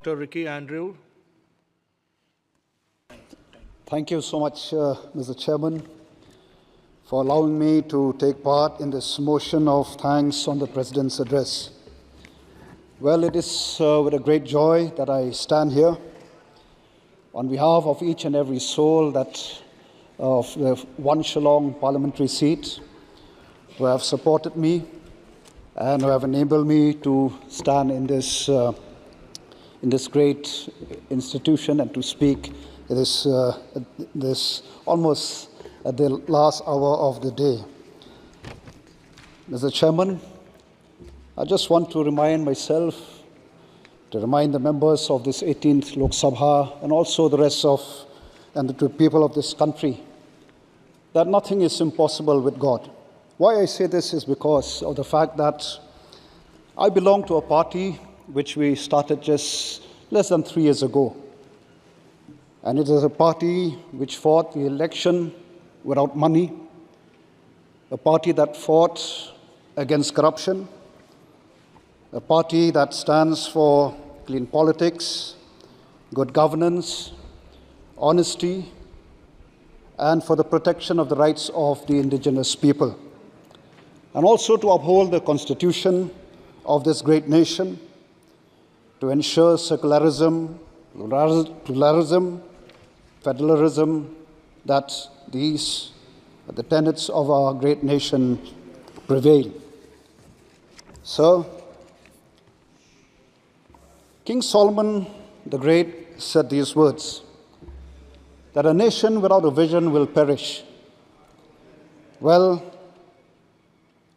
Dr. Ricky Andrew. Thank you so much, Mr. Chairman, for allowing me to take part in this motion of thanks on the President's address. Well, it is with a great joy that I stand here on behalf of each and every soul of the One Shillong parliamentary seat who have supported me and who have enabled me to stand in this great institution and to speak this almost at the last hour of the day. Mr. Chairman, I just want to remind myself, to remind the members of this 18th Lok Sabha and also the rest of and the people of this country that nothing is impossible with God. Why I say this is because of the fact that I belong to a party which we started just less than 3 years ago. And it is a party which fought the election without money, a party that fought against corruption, a party that stands for clean politics, good governance, honesty, and for the protection of the rights of the indigenous people, and also to uphold the constitution of this great nation, to ensure secularism, pluralism, federalism, that these the tenets of our great nation prevail. So, King Solomon the Great said these words, that a nation without a vision will perish. Well,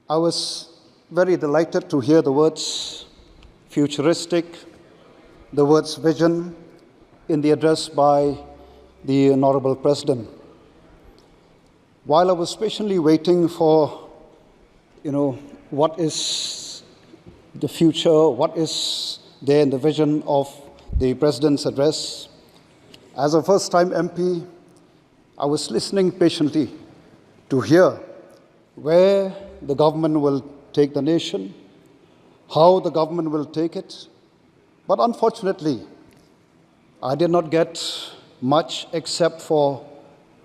I was very delighted to hear the words futuristic, the words vision in the address by the Honorable President. While I was patiently waiting for, what is the future, what is there in the vision of the President's address, as a first-time MP, I was listening patiently to hear where the government will take the nation, how the government will take it. But unfortunately, I did not get much except for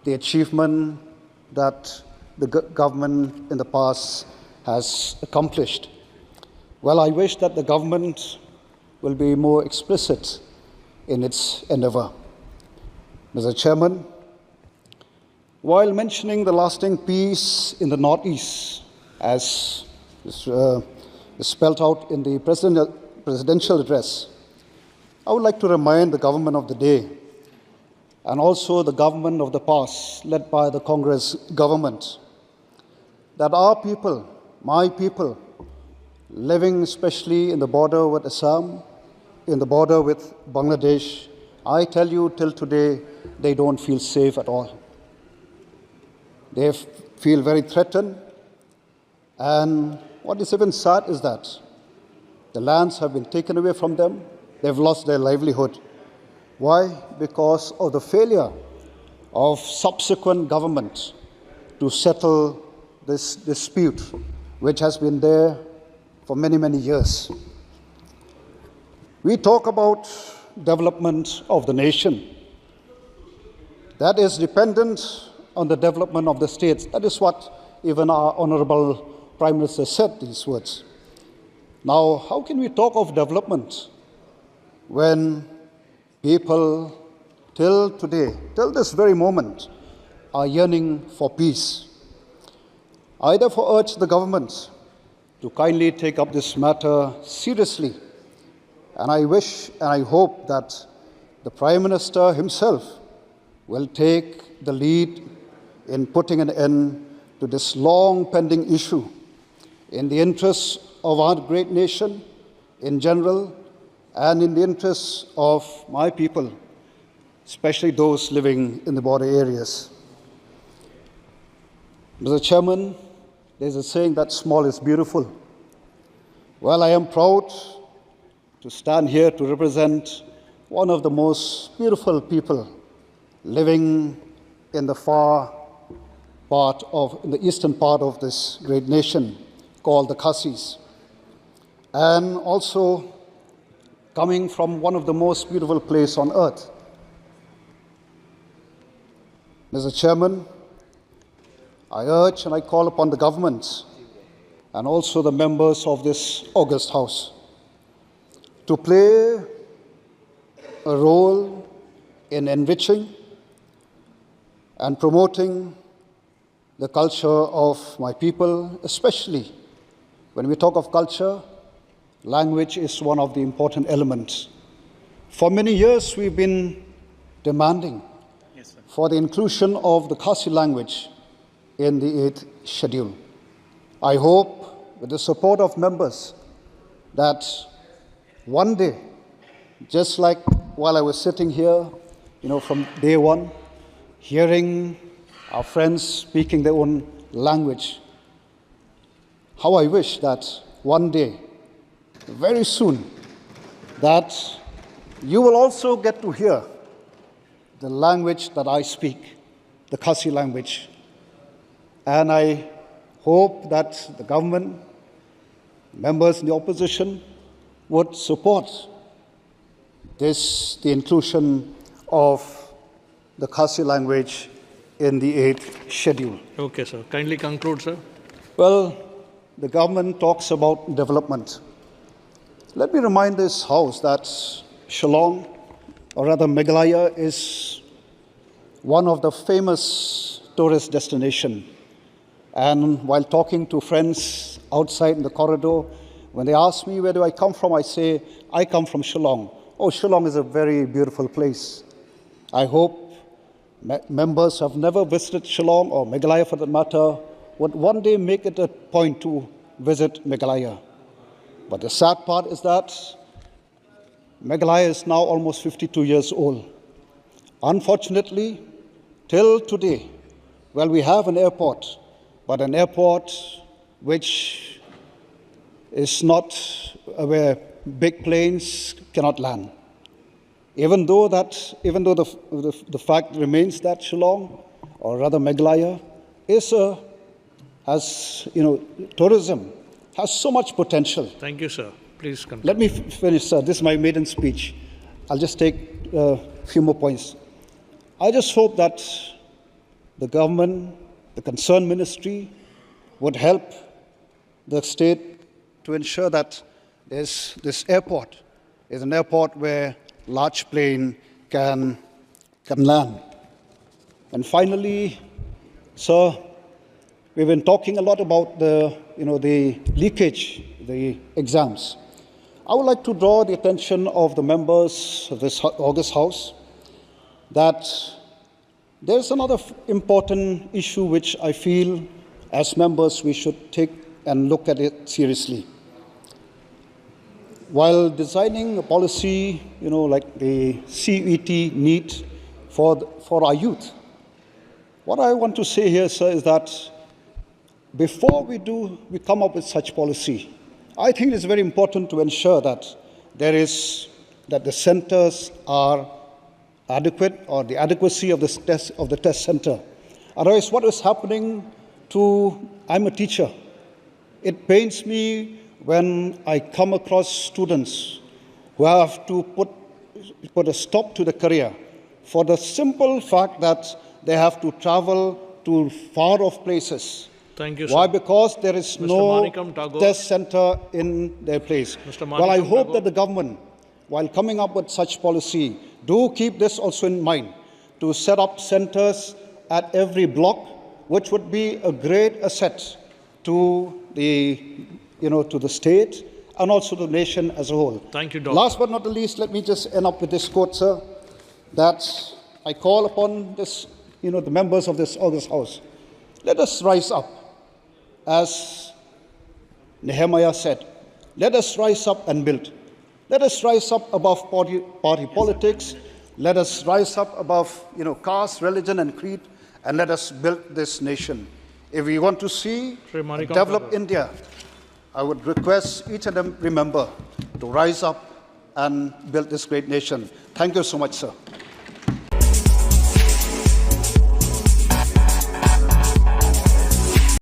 the achievement that the government in the past has accomplished. Well, I wish that the government will be more explicit in its endeavor. Mr. Chairman, while mentioning the lasting peace in the Northeast, as is spelled out in the presidential address, I would like to remind the government of the day and also the government of the past, led by the Congress government, that our people, my people, living especially in the border with Assam, in the border with Bangladesh, I tell you, till today, they don't feel safe at all. They feel very threatened. And what is even sad is that the lands have been taken away from them. They've lost their livelihood. Why? Because of the failure of subsequent government to settle this dispute, which has been there for many, many years. We talk about development of the nation. That is dependent on the development of the states. That is what even our Honorable Prime Minister said these words. Now, how can we talk of development when people till today, till this very moment, are yearning for peace? I therefore urge the government to kindly take up this matter seriously. And I wish and I hope that the Prime Minister himself will take the lead in putting an end to this long pending issue in the interests of our great nation in general and in the interests of my people, especially those living in the border areas. Mr. Chairman, there's a saying that small is beautiful. Well, I am proud to stand here to represent one of the most beautiful people living in the in the eastern part of this great nation called the Khasis. And also coming from one of the most beautiful places on earth. Mr. Chairman, I urge and I call upon the government and also the members of this august House to play a role in enriching and promoting the culture of my people, especially when we talk of culture, language is one of the important elements. For many years, we've been demanding for the inclusion of the Khasi language in the 8th schedule. I hope, with the support of members, that one day, just like while I was sitting here, from day one, hearing our friends speaking their own language, how I wish that one day, very soon, that you will also get to hear the language that I speak, the Khasi language. And I hope that the government, members in the opposition, would support the inclusion of the Khasi language in the 8th schedule. Okay, sir. Kindly conclude, sir. Well, the government talks about development. Let me remind this House that Shillong, or rather Meghalaya, is one of the famous tourist destinations. And while talking to friends outside in the corridor, when they ask me where do I come from, I say, I come from Shillong. Oh, Shillong is a very beautiful place. I hope members who have never visited Shillong, or Meghalaya for that matter, would one day make it a point to visit Meghalaya. But the sad part is that Meghalaya is now almost 52 years old. Unfortunately, till today, well, we have an airport, but an airport which is not where big planes cannot land. Even though the fact remains that Shillong, or rather Meghalaya, tourism has so much potential. Thank you, sir. Please continue. Let me finish, sir. This is my maiden speech. I'll just take a few more points. I just hope that the government, the concerned ministry, would help the state to ensure that this airport is an airport where large plane can land. And finally, sir, we've been talking a lot about the leakage, the exams. I would like to draw the attention of the members of this august House that there's another important issue which I feel as members we should take and look at it seriously. While designing a policy, like the CET NEET for our youth, what I want to say here, sir, is that before we come up with such policy, I think it's very important to ensure that the centers are adequate, or the adequacy of the test center. Otherwise, what is happening I'm a teacher. It pains me when I come across students who have to put a stop to the career for the simple fact that they have to travel to far-off places. Thank you, sir. Why? Because there is Mr. no Manikam Tagore. test center in their place. Mr. Well, I Manikam hope Tagore. that the government, while coming up with such policy, do keep this also in mind, to set up centers at every block, which would be a great asset to the state and also the nation as a whole. Thank you, Doctor. Last but not the least, let me just end up with this quote, sir, that I call upon the members of this august House. Let us rise up, as Nehemiah said. Let us rise up and build. Let us rise up above party politics. Let us rise up above caste, religion, and creed, and let us build this nation. If we want to see a developed India, I would request each and every member to rise up and build this great nation. Thank you so much, sir.